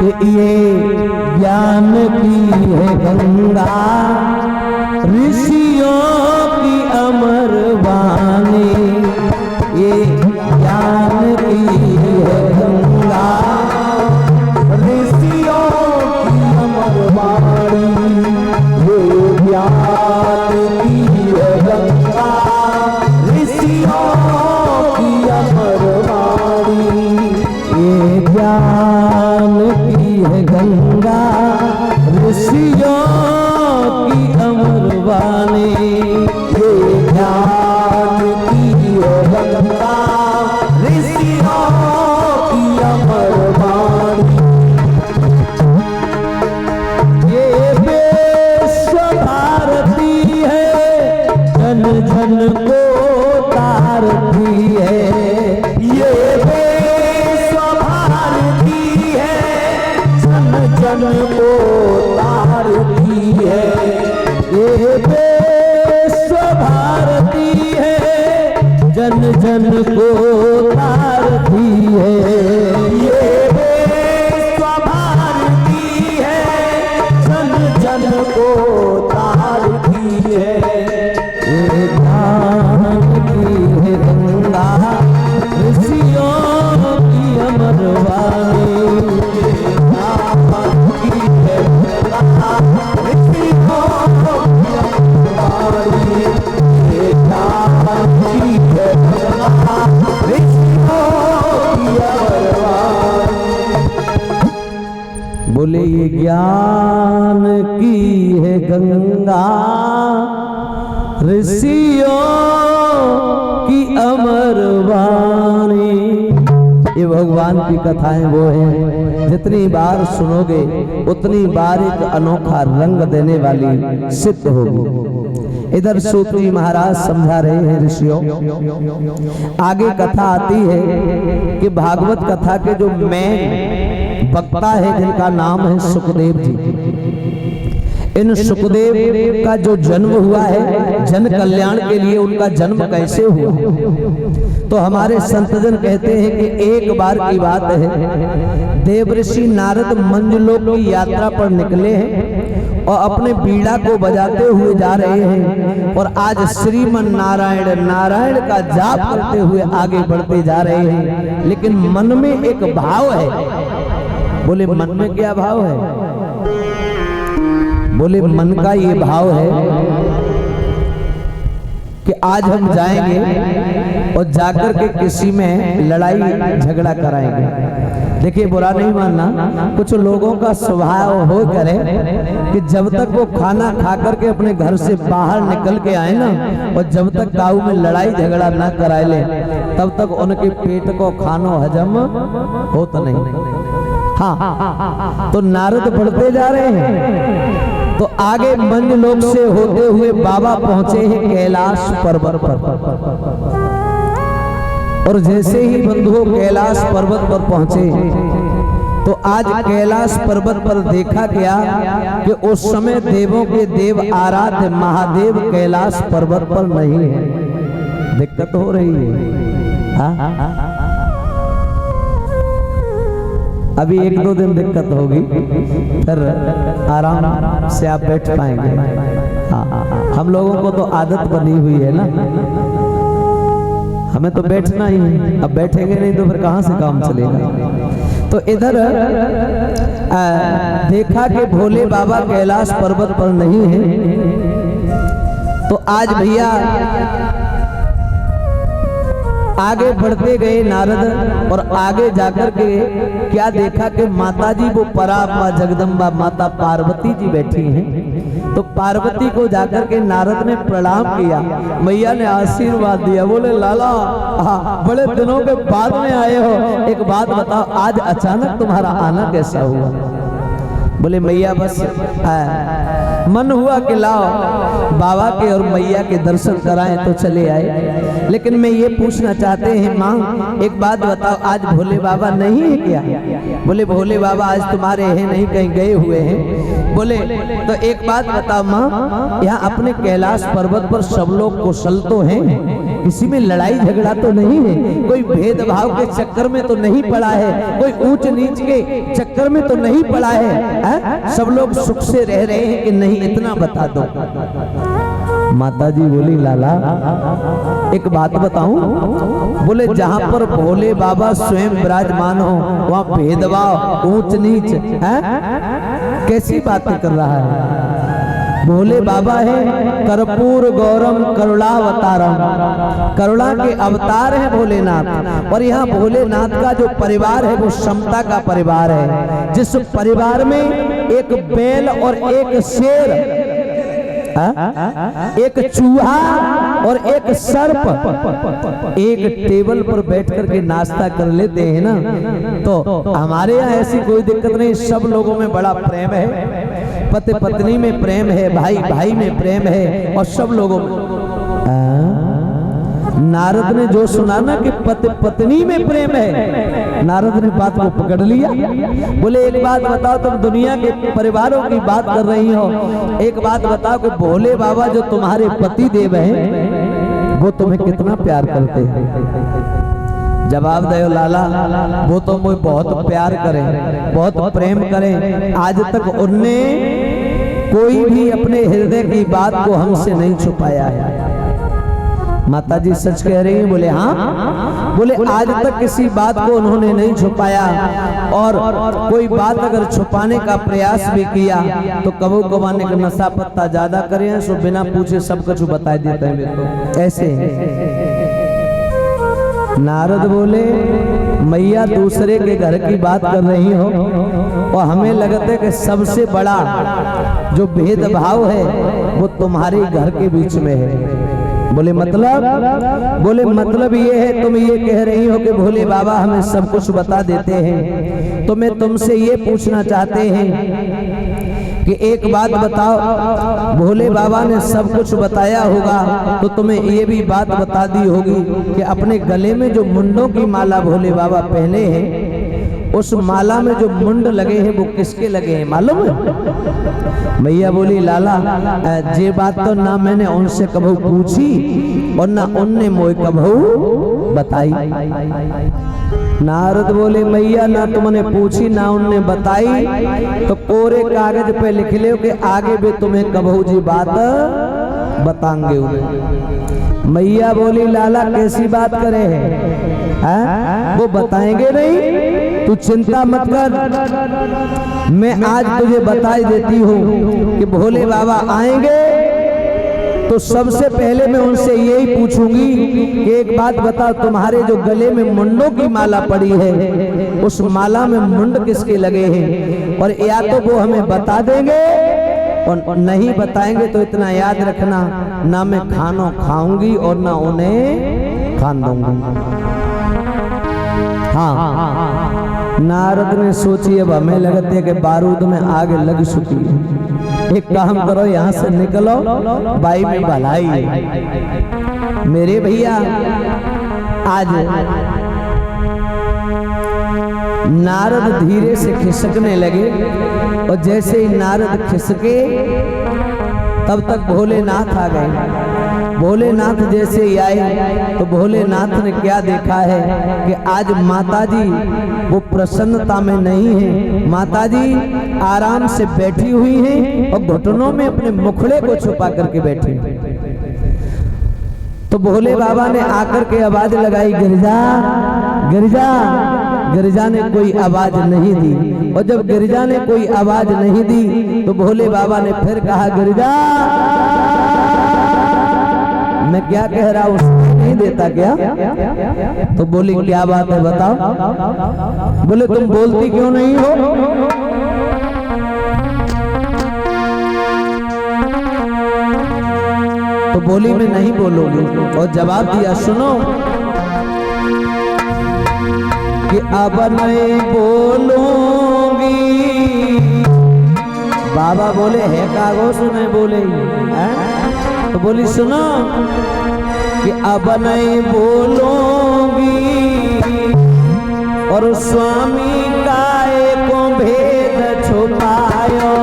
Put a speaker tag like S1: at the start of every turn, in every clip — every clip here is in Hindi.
S1: कि ये ज्ञान की है गंगा, ऋषियों की अमर वाणी। ये ज्ञान की है गंगा, ऋषियों की अमर वाणी। ये ज्ञान की है गंगा, ऋषियों की अमर वाणी। ये ज्ञान की है गंगा, ऋषियों की अमर वाणी। ये ज्ञान की है गंगा, ऋषियों की अमर वाणी। ये विश्व भारती है, जन जन को तारती है। ये विश्व भारती है, जन जन को तारती है। ये विश्व भारती है, जन जन को तारती है। ये विश्व भारती है, जन जन को तारती है। ये ज्ञान की है गंगा, ऋषियों की अमर वाणी। ये ज्ञान की है गंगा, ऋषियों की अमर वाणी। ये ज्ञान की है गंगा, ऋषियों की अमर वाणी। बोले ये ज्ञान की है गंगा, ऋषियों की अमर वाणी। ये भगवान की कथाएं वो हैं, जितनी बार सुनोगे उतनी बार एक अनोखा रंग देने वाली सिद्ध होगी। इधर सूत्री महाराज समझा रहे हैं ऋषियों। आगे कथा आती है कि भागवत कथा के जो मेन वक्ता है, जिनका नाम है सुखदेव जी। इन सुखदेव का जो जन्म हुआ है, जन कल्याण के लिए उनका जन्म कैसे हुआ, तो हमारे संतजन कहते हैं कि एक बार की बात है, देवऋषि नारद मंजलोक की यात्रा पर निकले हैं और अपने बीड़ा को बजाते हुए जा रहे हैं और आज श्रीमन नारायण नारायण का जाप करते हुए आगे बढ़ते जा रहे हैं। लेकिन मन में एक भाव है। बोले मन में क्या भाव है? बोले मन का ये भाव है कि आज हम जाएंगे और जाकर के किसी में लड़ाई झगड़ा कराएंगे। देखिए बुरा नहीं मानना, कुछ लोगों का स्वभाव हो करे कि जब तक वो खाना खा करके अपने घर से बाहर निकल के आए ना, और जब तक काऊ में लड़ाई झगड़ा ना कराए ले, तब तक उनके पेट को खानो हजम होता नहीं। हाँ, तो नारद बढ़ते जा रहे हैं तो आगे मंजलोक से होते हुए बाबा पहुंचे हैं कैलाश पर्वत पर। और जैसे ही बंधुओं कैलाश पर्वत पर पहुंचे तो आज कैलाश पर्वत पर देखा गया कि उस समय देवों के देव आराध्य महादेव कैलाश पर्वत पर नहीं है। दिक्कत हो रही है। हाँ? अभी एक दो दिन दिक्कत होगी, फिर आराम से आप बैठ पाएंगे। हाँ, हम लोगों को तो आदत बनी हुई है ना, हमें तो बैठना ही है। अब बैठेंगे नहीं तो फिर कहाँ से काम चलेगा। तो इधर देखा कि भोले बाबा कैलाश पर्वत पर नहीं है, तो आज भैया आगे बढ़ते गए नारद और आगे जाकर के क्या देखा कि माता जी वो परात्मा जगदम्बा माता पार्वती जी बैठी हैं। तो पार्वती को जाकर के नारद ने प्रणाम किया, मैया ने आशीर्वाद दिया। बोले लाला बड़े दिनों के बाद में आए हो, एक बात बताओ आज अचानक तुम्हारा आना कैसा हुआ? बोले मैया बस मन हुआ कि लाओ बाबा के और मैया के दर्शन कराएं तो चले आए। लेकिन मैं ये पूछना चाहते हैं माँ, एक बात बताओ आज भोले बाबा नहीं है क्या? बोले भोले बाबा आज तुम्हारे हैं नहीं, कहीं गए हुए हैं। बोले तो एक बात बताओ माँ, यहाँ अपने कैलाश पर्वत पर सब लोग कुशल तो हैं? किसी में लड़ाई झगड़ा तो नहीं है, कोई भेदभाव के चक्कर में तो नहीं पड़ा है, कोई ऊंच नीच के चक्कर में तो नहीं पड़ा है, सब लोग सुख से रह रहे हैं कि नहीं, इतना बता दो। माता जी बोली लाला एक बात बताऊं, बोले जहां पर भोले बाबा स्वयं विराजमान हो वहां भेदभाव ऊंच नीच है, कैसी बातें कर रहा है। भोले बाबा है कर्पूर गौरम करुणावतारम, करुणा के अवतार है भोलेनाथ। और यहाँ भोलेनाथ का जो परिवार है वो समता का परिवार है, जिस परिवार में एक बैल और एक शेर, एक चूहा और एक सर्प एक टेबल पर बैठ करके नाश्ता कर लेते हैं ना, तो हमारे यहाँ ऐसी कोई दिक्कत नहीं, सब लोगों में बड़ा प्रेम है, पति पत्नी में प्रेम है, भाई भाई में प्रेम है, और सब लोगों में। नारद ने जो सुना ना कि पति पत्नी में प्रेम है, नारद ने बात को पकड़ लिया। बोले एक बात बताओ, तुम दुनिया के परिवारों की बात कर रही हो, एक बात बताओ कि भोले बाबा जो तुम्हारे पति देव हैं वो तुम्हें कितना प्यार करते हैं। जवाब दो लाला, वो तो मुझे बहुत प्यार करें, बहुत प्रेम करें, आज तक उनने कोई भी अपने हृदय की बात को हमसे नहीं छुपाया है। माता जी सच कह रही हैं? बोले हाँ। बोले आज तक किसी बात को उन्होंने नहीं छुपाया, और कोई बात अगर छुपाने का प्रयास भी किया तो कबू कबाने का नशा पत्ता ज्यादा करें, सो बिना पूछे सब कुछ बता देते हैं मेरे को, ऐसे नारद बोले मैया दूसरे के घर की बात कर रही हो, और हमें लगता है कि सबसे बड़ा जो भेदभाव है वो तुम्हारे घर के बीच में है। बोले मतलब? बोले मतलब ये है, तुम ये कह रही हो कि भोले बाबा हमें सब कुछ बता देते हैं, तो मैं तुमसे ये पूछना चाहते हैं कि एक बात बताओ, भोले बाबा ने सब कुछ बताया होगा तो तुम्हें ये भी बात बता दी होगी कि अपने गले में जो मुंडों की माला भोले बाबा पहने हैं, उस माला में जो मुंड लगे हैं वो किसके लगे हैं मालूम है? मैया बोली लाला ये बात तो ना मैंने उनसे कभी पूछी और ना उनने मोए कभी बताई। नारद बोले मैया ना तुमने पूछी ना उनने बताई, तो कोरे कागज पे लिख ले कि आगे भी तुम्हें कबहू जी बात बताएंगे उन्हें। मैया बोली लाला कैसी बात करे है? वो बताएंगे नहीं, तू चिंता मत कर, मैं आज तुझे बताई देती हूँ कि भोले बाबा आएंगे तो सबसे पहले मैं उनसे यही पूछूंगी कि एक बात बताओ, तुम्हारे जो गले में मुंडों की माला पड़ी है उस माला में मुंड किसके लगे हैं, और या तो वो हमें बता देंगे और नहीं बताएंगे तो इतना याद रखना, ना मैं खाना खाऊंगी और ना उन्हें खान दूंगी। हाँ, नारद ने सोची अब हमें लगती है कि बारूद में आग लग चुकी है, एक काम करो यहाँ से निकलो, बाई में भलाई। मेरे भैया आज नारद धीरे से खिसकने लगे, और जैसे ही नारद खिसके तब तक भोलेनाथ आ गए। भोलेनाथ जैसे ही आए तो भोलेनाथ ने क्या देखा है कि आज माताजी वो प्रसन्नता में नहीं है, माताजी आराम से बैठी हुई हैं और घुटनों में अपने मुखड़े को छुपा करके बैठी। तो भोले बाबा ने आकर के आवाज लगाई गिरिजा गिरिजा। गिरिजा ने कोई आवाज नहीं दी, और जब गिरिजा ने कोई आवाज नहीं दी तो भोले बाबा ने फिर कहा गिरिजा मैं क्या कह रहा हूँ नहीं देता क्या? तो बोली क्या बात है बताओ। बोले तुम बोलती क्यों नहीं हो? तो बोली मैं नहीं बोलूंगी, और जवाब दिया सुनो कि अब नहीं बोलूंगी। बाबा बोले है कागो सुने बोले है? तो बोली सुनो कि अब नहीं बोलूंगी, और स्वामी का एको भेद छुपायो।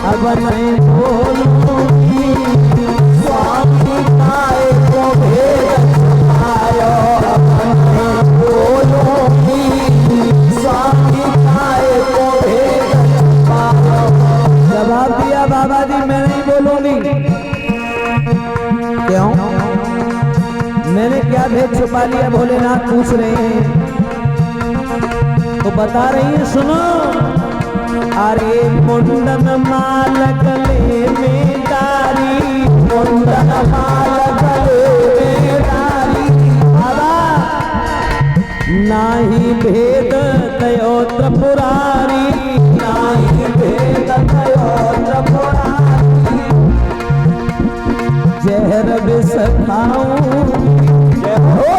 S1: अब नहीं बोलूंगी, स्वामी का एको भेद वाली है भोलेनाथ पूछ रहे हैं, तो बता रही है सुनो। अरे मुंडन माल गले में डारी, मुंडन माल गले में डारी, नाही भेद तयोत्र पुरारी, नाही भेद तयोत्र पुरारी, जहर विष खाऊं जय हो,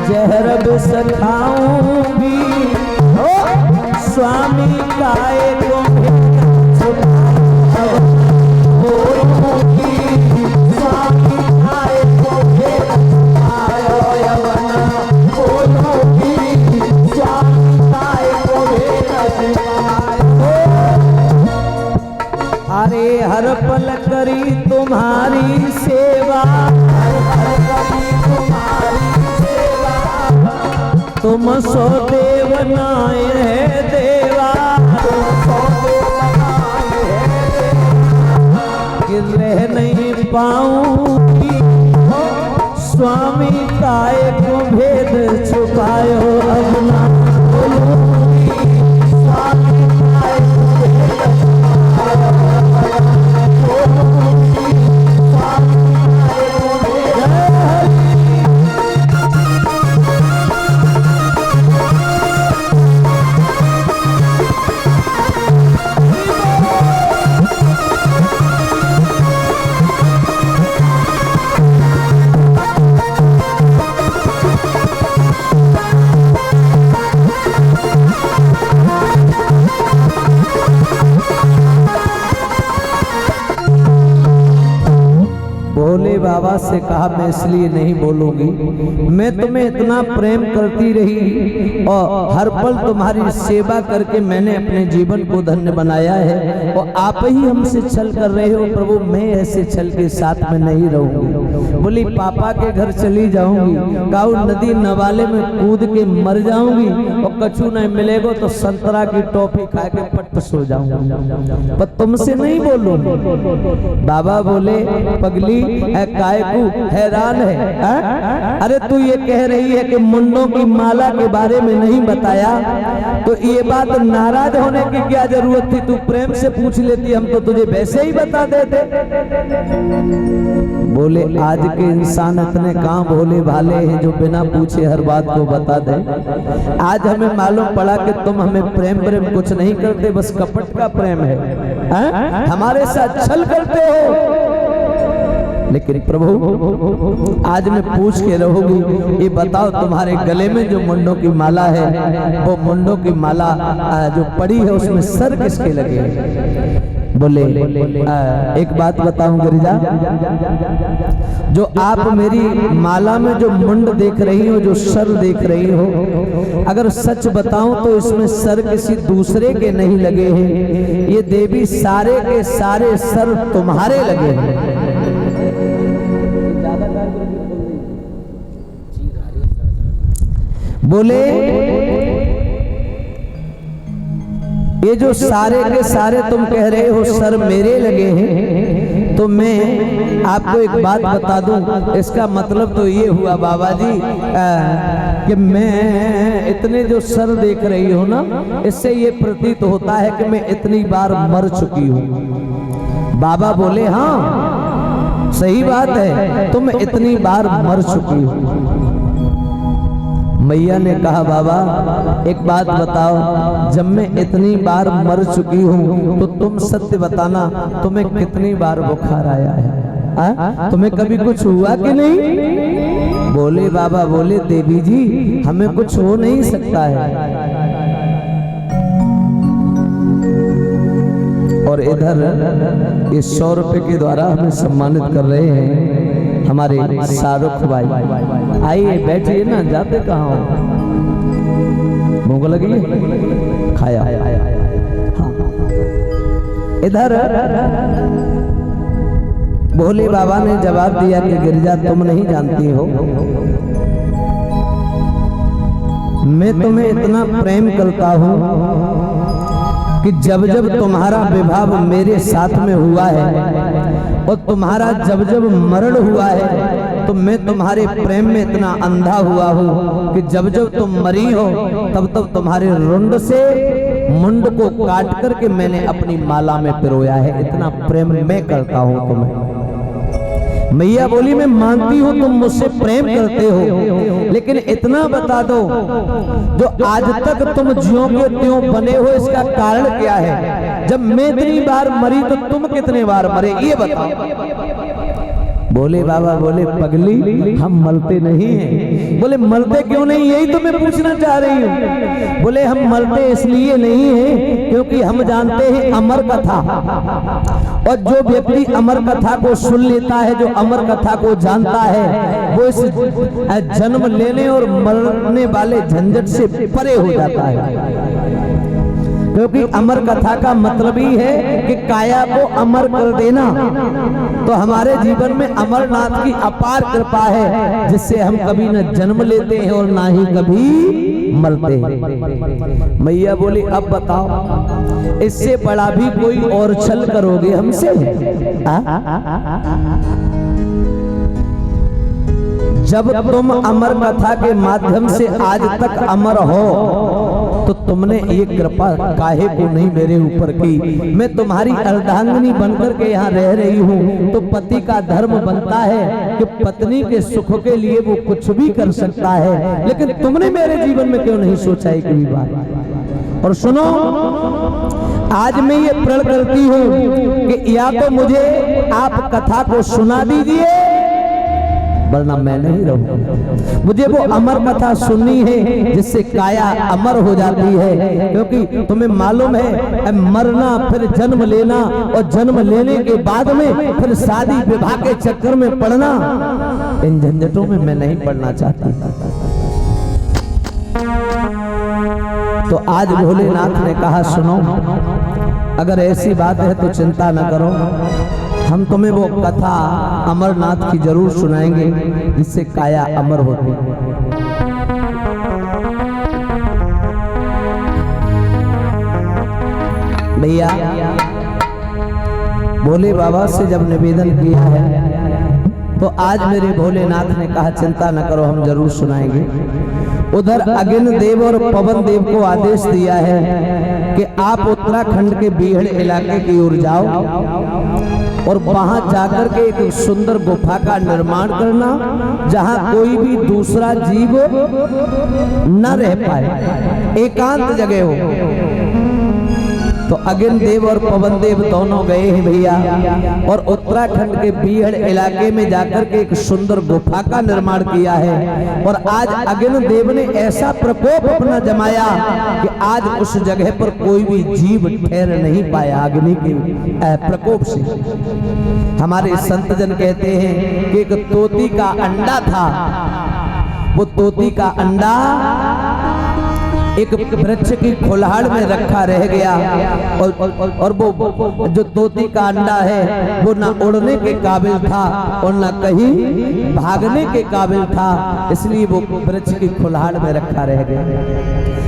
S1: जहर विष खाऊंगी स्वामी काय को अरे हर पल करी तुम्हारी सेवा, तुम सो देव नाय है देवा, कि रह नहीं पाऊंगी स्वामी काय को भेद छुपायो अपना, स्वामी काय को भेद भोले बाबा से कहा मैं इसलिए नहीं बोलूंगी, मैं तुम्हें इतना प्रेम करती रही और हर पल तुम्हारी सेवा करके मैंने अपने जीवन को धन्य बनाया है, और आप ही हमसे छल कर रहे हो प्रभु, मैं ऐसे छल के साथ में नहीं रहूंगी। बोली पापा के घर चली जाऊंगी, गाँव नदी नवाले में कूद के मर जाऊंगी, और कछु नहीं मिलेगा तो संतरा की टॉफी खा के पट्ट सो जाऊंगी, पर तुमसे नहीं बोलूंगी। बाबा बोले पगली काय को हैरान है, अरे तू ये कह रही है कि मुंडों की माला के बारे में नहीं बताया, तो ये बात नाराज होने की क्या जरूरत थी, तू प्रेम से पूछ लेती, हम तो तुझे वैसे ही बता देते। बोले आज के इंसान इतने काम भोले भाले हैं जो बिना पूछे हर बात को बता दे। आज हमें मालूम पड़ा कि तुम हमें प्रेम प्रेम कुछ नहीं करते, बस कपट का प्रेम है, हमारे साथ छल करते हो। लेकिन प्रभु आज मैं पूछ के रहूंगी, ये बताओ तुम्हारे गले में जो मुंडों की माला है, वो मुंडों की माला जो पड़ी है उसमें सर किसके लगे? बोले एक बात बताऊं गिरिजा, जो आप मेरी माला में जो मुंड देख रही हो, जो सर देख रही हो, अगर सच बताऊं तो इसमें सर किसी दूसरे के नहीं लगे हैं, ये देवी सारे के सारे सर तुम्हारे लगे हैं। बोले ये जो सारे के सारे तुम कह रहे हो सर मेरे लगे हैं, तो मैं आपको एक बात बता दूं, इसका मतलब तो ये हुआ बाबा जी कि मैं इतने जो सर देख रही हूं ना, इससे ये प्रतीत होता है कि मैं इतनी बार मर चुकी हूं। बाबा बोले हाँ सही बात है, तुम इतनी बार मर चुकी हो। मैया ने कहा बाबा एक बात बताओ, जब मैं इतनी बार मर चुकी हूँ तो तुम सत्य बताना, तुम्हें कितनी बार बुखार आया है? तुम्हें कभी कुछ हुआ कि नहीं? बोले बाबा बोले देवी जी हमें कुछ हो नहीं सकता है। और इधर ये 100 रुपए के द्वारा हमें सम्मानित कर रहे हैं हमारे शाहरुख भाई। आइए बैठिए ना, जाते कहाँ हो? भूख लगी है? खाया? हाँ। इधर भोले बाबा ने जवाब दिया कि गिरिजा तुम नहीं जानती हो, मैं तुम्हें इतना प्रेम करता हूँ कि जब जब तुम्हारा विवाह मेरे साथ में हुआ है और तुम्हारा जब जब मरण हुआ है तो मैं तुम्हारे प्रेम में इतना अंधा हुआ हूँ कि जब जब तुम मरी हो तब तब तुम्हारे रुंड से मुंड को काट करके मैंने अपनी माला में पिरोया है। इतना प्रेम मैं करता हूँ तुम्हें। मैया बोली मैं मानती हूँ तुम मुझसे प्रेम करते हो, लेकिन इतना बता दो जो आज तक तुम ज्यों के त्यों बने हो इसका कारण क्या है? जब मैं इतनी बार मरी तो तुम कितने बार मरे ये बताओ। बोले बाबा बोले पगली हम मरते नहीं हैं। बोले मरते क्यों नहीं, यही तो मैं पूछना चाह रही हूँ। बोले हम मरते इसलिए नहीं हैं क्योंकि हम जानते हैं अमर कथा, और जो व्यक्ति अमर कथा को सुन लेता है, जो अमर कथा को जानता है, वो इस जन्म लेने और मरने वाले झंझट से परे हो जाता है। क्योंकि अमर कथा का मतलब ही है कि काया को अमर कर देना। तो हमारे जीवन में अमरनाथ की अपार कृपा है जिससे हम कभी न जन्म लेते हैं और ना ही कभी मरते हैं। मैया बोली अब बताओ इससे बड़ा भी कोई और छल करोगे हमसे? जब तुम अमर कथा के माध्यम से आज तक अमर हो तो तुमने ये कृपा काहे को नहीं मेरे ऊपर की? मैं तुम्हारी अर्धांगिनी बनकर के यहाँ रह रही हूँ तो पति का धर्म बनता है कि पत्नी के सुख के लिए वो कुछ भी कर सकता है, लेकिन तुमने मेरे जीवन में क्यों नहीं सोचा एक भी बार? और सुनो आज मैं ये प्रण करती हूँ कि या तो मुझे आप कथा को सुना दीजिए वरना मैं नहीं रहूंगा। मुझे वो अमर कथा सुननी है जिससे काया अमर हो जाती है। क्योंकि तुम्हें मालूम है मरना फिर जन्म लेना और जन्म लेने के बाद में फिर शादी विवाह के चक्कर में पड़ना, इन झंझटों में मैं नहीं पड़ना चाहता। तो आज भोलेनाथ ने कहा सुनो अगर ऐसी बात है तो चिंता न करो, हम तुम्हें वो कथा अमरनाथ की जरूर सुनाएंगे जिससे काया अमर होती। भैया भोले बाबा से जब निवेदन किया है तो आज मेरे भोलेनाथ ने कहा चिंता न करो हम जरूर सुनाएंगे। उधर अग्नि देव और पवन देव को आदेश दिया है कि आप उत्तराखंड के बीहड़ इलाके की ओर जाओ और वहां जाकर के एक सुंदर गुफा का निर्माण करना जहां कोई भी दूसरा जीव न रह पाए, एकांत जगह हो। तो अग्नि देव और पवन देव दोनों गए हैं भैया और उत्तराखंड के बीहड़ इलाके में जाकर के एक सुंदर गुफा का निर्माण किया है। और आज अग्नि देव ने ऐसा प्रकोप अपना जमाया कि आज उस जगह पर कोई भी जीव ठहर नहीं पाया अग्नि के प्रकोप से। हमारे संत जन कहते हैं कि एक तोती का अंडा था, वो तोती का अंडा एक वृक्ष की खुलहाड़ में रखा रह गया और वो जो तोती का अंडा है वो ना उड़ने के काबिल था और ना कहीं भागने के काबिल था, इसलिए वो वृक्ष की खुलहाड़ में रखा रह गया।